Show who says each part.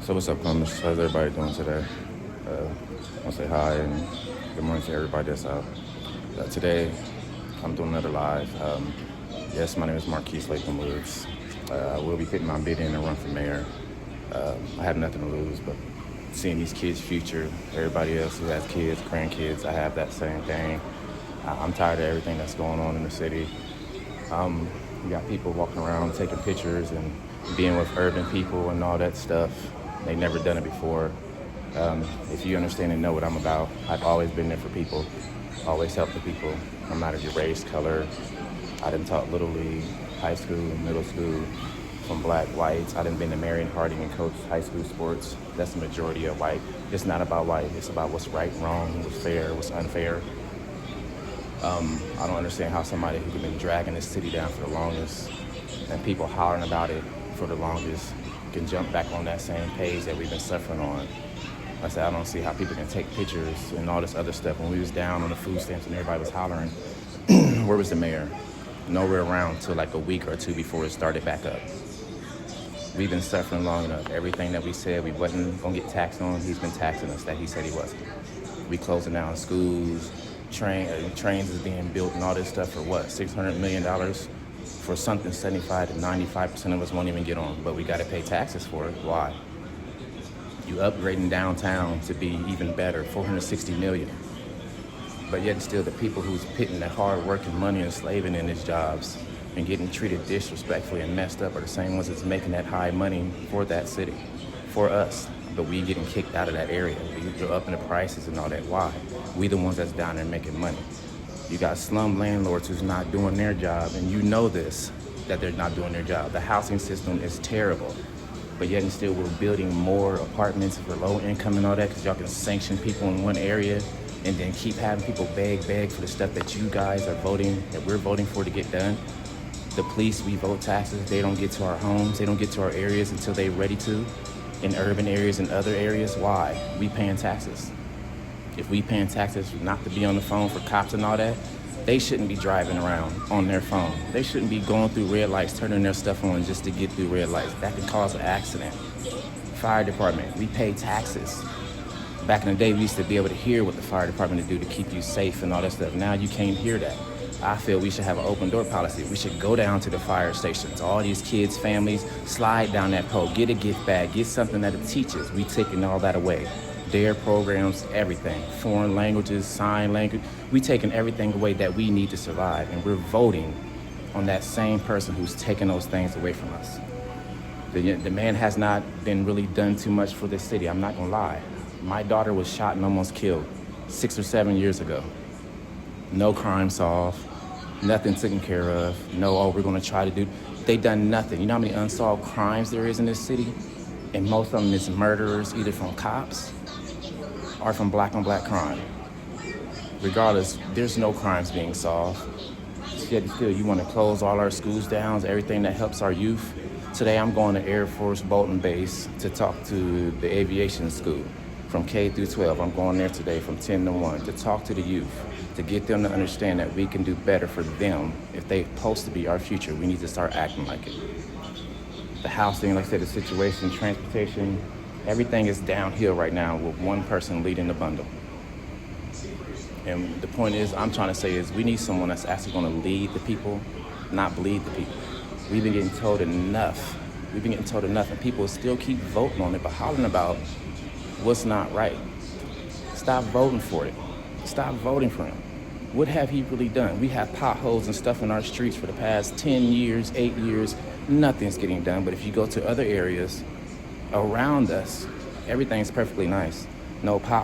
Speaker 1: So what's up, Columbus? How's everybody doing today? I want to say hi and good morning to everybody that's out. Today, I'm doing another live. Yes, my name is Marque Latham-Woods. I will be putting my bid in and run for mayor. I have nothing to lose, but seeing these kids' future, everybody else who has kids, grandkids, I have that same thing. I'm tired of everything that's going on in the city. You got people walking around taking pictures and being with urban people and all that stuff. They've never done it before. If you understand and know what I'm about, I've always been there for people, always helped the people, no matter your race, color. I done taught Little League, high school, middle school, from black, whites. I done been to Marion Harding and coached high school sports. That's the majority of white. It's not about white, it's about what's right, wrong, what's fair, what's unfair. I don't understand how somebody who has been dragging this city down for the longest and people hollering about it for the longest can jump back on that same page that we've been suffering on. Like I said, I don't see how people can take pictures and all this other stuff. When we was down on the food stamps and everybody was hollering, where was the mayor? Nowhere around till like a week or two before it started back up. We've been suffering long enough. Everything that we said we wasn't gonna get taxed on, he's been taxing us that he said he wasn't. We closing down schools, trains is being built and all this stuff for what, $600 million? For something 75 to 95% of us won't even get on, but we got to pay taxes for it. Why? You upgrading downtown to be even better, $460 million. But yet still the people who's putting that hard work and money and slaving in these jobs and getting treated disrespectfully and messed up are the same ones that's making that high money for that city, for us. But we getting kicked out of that area. We're upping the prices and all that. Why? We the ones that's down there making money. You got slum landlords who's not doing their job, and you know this, that they're not doing their job. The housing system is terrible, but yet and still we're building more apartments for low income and all that because y'all can sanction people in one area and then keep having people beg for the stuff that you guys are voting, that we're voting for to get done. The police, we vote taxes, they don't get to our homes, they don't get to our areas until they're ready to. In urban areas and other areas, why? We paying taxes. If we paying taxes not to be on the phone for cops and all that, they shouldn't be driving around on their phone. They shouldn't be going through red lights, turning their stuff on just to get through red lights. That could cause an accident. Fire department, we pay taxes. Back in the day, we used to be able to hear what the fire department to do to keep you safe and all that stuff. Now you can't hear that. I feel we should have an open door policy. We should go down to the fire stations. All these kids, families, slide down that pole, get a gift bag, get something that it teaches. We taking all that away. DARE programs, everything, foreign languages, sign language. We taking everything away that we need to survive, and we're voting on that same person who's taking those things away from us. The man has not been really done too much for this city, I'm not gonna lie. My daughter was shot and almost killed 6 or 7 years ago. No crime solved, nothing taken care of, we're gonna try to do. They done nothing. You know how many unsolved crimes there is in this city? And most of them is murderers, either from cops or from black on black crime. Regardless, there's no crimes being solved. Yet still, you want to close all our schools down, everything that helps our youth. Today, I'm going to Air Force Bolton Base to talk to the aviation school from K through 12. I'm going there today from 10 to 1 to talk to the youth, to get them to understand that we can do better for them. If they're supposed to be our future, we need to start acting like it. The housing, like I said, the situation, transportation, everything is downhill right now with one person leading the bundle. And the point is, I'm trying to say is we need someone that's actually going to lead the people, not bleed the people. We've been getting told enough. And people still keep voting on it, but hollering about what's not right. Stop voting for it. Stop voting for him. What have he really done? We have potholes and stuff in our streets for the past 10 years, 8 years. Nothing's getting done. But if you go to other areas around us, everything's perfectly nice. No potholes.